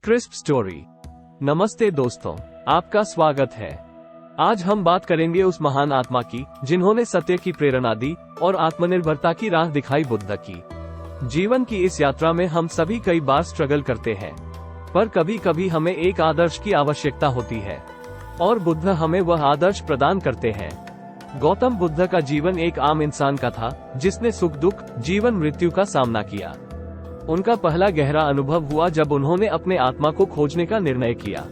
Crisp story. नमस्ते दोस्तों, आपका स्वागत है। आज हम बात करेंगे उस महान आत्मा की जिन्होंने सत्य की प्रेरणा दी और आत्मनिर्भरता की राह दिखाई, बुद्ध की। जीवन की इस यात्रा में हम सभी कई बार स्ट्रगल करते हैं, पर कभी कभी हमें एक आदर्श की आवश्यकता होती है और बुद्ध हमें वह आदर्श प्रदान करते हैं। गौतम बुद्ध का जीवन एक आम इंसान का था जिसने सुख दुख, जीवन मृत्यु का सामना किया। उनका पहला गहरा अनुभव हुआ जब उन्होंने अपने आत्मा को खोजने का निर्णय किया।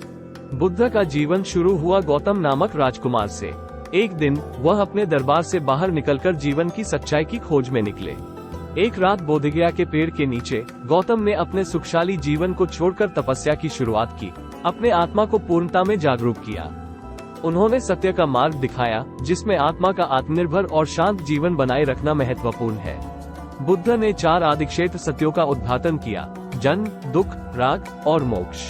बुद्ध का जीवन शुरू हुआ गौतम नामक राजकुमार से। एक दिन वह अपने दरबार से बाहर निकलकर जीवन की सच्चाई की खोज में निकले। एक रात बोधिगया के पेड़ के नीचे गौतम ने अपने सुखशाली जीवन को छोड़कर तपस्या की शुरुआत की, अपने आत्मा को पूर्णता में जागरूक किया। उन्होंने सत्य का मार्ग दिखाया जिसमें आत्मा का आत्मनिर्भर और शांत जीवन बनाए रखना महत्वपूर्ण है। बुद्ध ने 4 आदि क्षेत्र सत्यों का उद्घाटन किया: जन्म, दुख, राग और मोक्ष।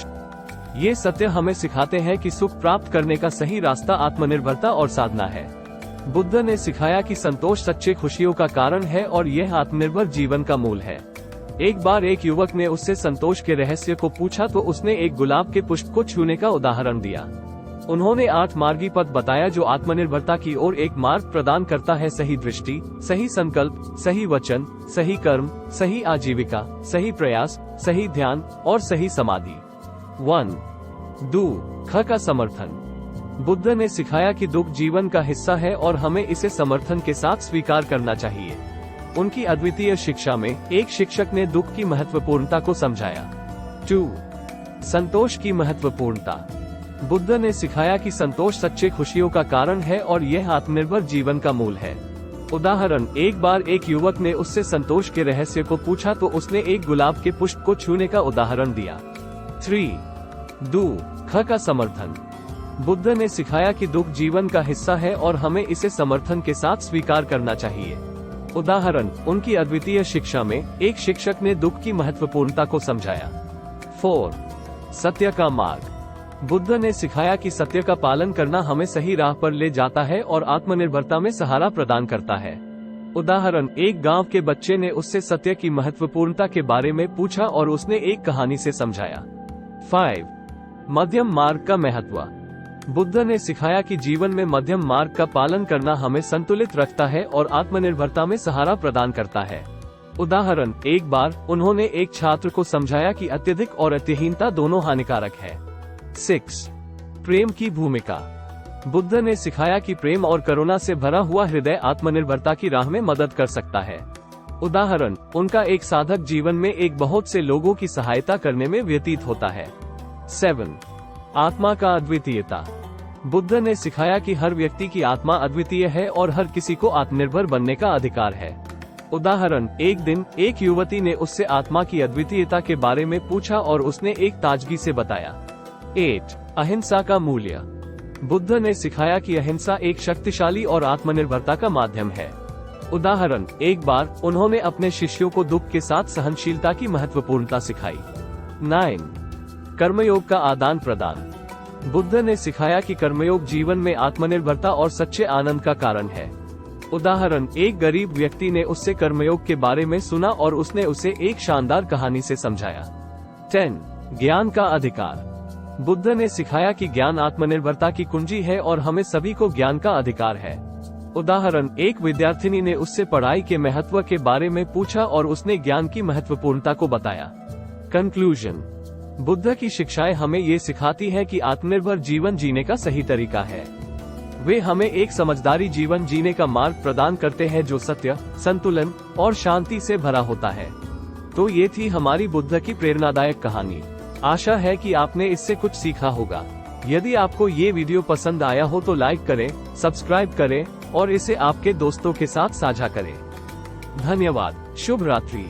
ये सत्य हमें सिखाते हैं कि सुख प्राप्त करने का सही रास्ता आत्मनिर्भरता और साधना है। बुद्ध ने सिखाया कि संतोष सच्चे खुशियों का कारण है और यह आत्मनिर्भर जीवन का मूल है। एक बार एक युवक ने उससे संतोष के रहस्य को पूछा तो उसने एक गुलाब के पुष्प को छूने का उदाहरण दिया। उन्होंने 8 मार्गी पथ बताया जो आत्मनिर्भरता की ओर एक मार्ग प्रदान करता है: सही दृष्टि, सही संकल्प, सही वचन, सही कर्म, सही आजीविका, सही प्रयास, सही ध्यान और सही समाधि। 1. ख का समर्थन। बुद्ध ने सिखाया कि दुख जीवन का हिस्सा है और हमें इसे समर्थन के साथ स्वीकार करना चाहिए। उनकी अद्वितीय शिक्षा में एक शिक्षक ने दुख की महत्वपूर्णता को समझाया। 2. संतोष की महत्वपूर्णता। बुद्ध ने सिखाया कि संतोष सच्चे खुशियों का कारण है और यह आत्मनिर्भर जीवन का मूल है। उदाहरण: एक बार एक युवक ने उससे संतोष के रहस्य को पूछा तो उसने एक गुलाब के पुष्प को छूने का उदाहरण दिया। 3. ख का समर्थन। बुद्ध ने सिखाया कि दुख जीवन का हिस्सा है और हमें इसे समर्थन के साथ स्वीकार करना चाहिए। उदाहरण: उनकी अद्वितीय शिक्षा में एक शिक्षक ने दुख की महत्वपूर्णता को समझाया। 4. सत्य का मार्ग। बुद्ध ने सिखाया कि सत्य का पालन करना हमें सही राह पर ले जाता है और आत्मनिर्भरता में सहारा प्रदान करता है। उदाहरण: एक गांव के बच्चे ने उससे सत्य की महत्वपूर्णता के बारे में पूछा और उसने एक कहानी से समझाया। 5. मध्यम मार्ग का महत्व। बुद्ध ने सिखाया कि जीवन में मध्यम मार्ग का पालन करना हमें संतुलित रखता है और आत्मनिर्भरता में सहारा प्रदान करता है। उदाहरण: एक बार उन्होंने एक छात्र को समझाया कि अत्यधिक और अतिहीनता दोनों हानिकारक है। 6. प्रेम की भूमिका। बुद्ध ने सिखाया कि प्रेम और करुणा से भरा हुआ हृदय आत्मनिर्भरता की राह में मदद कर सकता है। उदाहरण: उनका एक साधक जीवन में एक बहुत से लोगों की सहायता करने में व्यतीत होता है। 7. आत्मा का अद्वितीयता। बुद्ध ने सिखाया कि हर व्यक्ति की आत्मा अद्वितीय है और हर किसी को आत्मनिर्भर बनने का अधिकार है। उदाहरण: एक दिन एक युवती ने उससे आत्मा की अद्वितीयता के बारे में पूछा और उसने एक ताजगी से बताया। 8. अहिंसा का मूल्य। बुद्ध ने सिखाया कि अहिंसा एक शक्तिशाली और आत्मनिर्भरता का माध्यम है। उदाहरण: एक बार उन्होंने अपने शिष्यों को दुख के साथ सहनशीलता की महत्वपूर्णता सिखाई। 9. कर्मयोग का आदान प्रदान। बुद्ध ने सिखाया कि कर्मयोग जीवन में आत्मनिर्भरता और सच्चे आनंद का कारण है। उदाहरण: एक गरीब व्यक्ति ने उससे कर्मयोग के बारे में सुना और उसने उसे एक शानदार कहानी से समझाया। 10. ज्ञान का अधिकार। बुद्ध ने सिखाया कि ज्ञान आत्मनिर्भरता की कुंजी है और हमें सभी को ज्ञान का अधिकार है। उदाहरण: एक विद्यार्थिनी ने उससे पढ़ाई के महत्व के बारे में पूछा और उसने ज्ञान की महत्वपूर्णता को बताया। कंक्लूजन: बुद्ध की शिक्षाएं हमें ये सिखाती हैं कि आत्मनिर्भर जीवन जीने का सही तरीका है। वे हमें एक समझदारी जीवन जीने का मार्ग प्रदान करते हैं जो सत्य, संतुलन और शांति से भरा होता है। तो ये थी हमारी बुद्ध की प्रेरणादायक कहानी। आशा है कि आपने इससे कुछ सीखा होगा। यदि आपको ये वीडियो पसंद आया हो तो लाइक करें, सब्सक्राइब करें और इसे आपके दोस्तों के साथ साझा करें। धन्यवाद। शुभ रात्रि।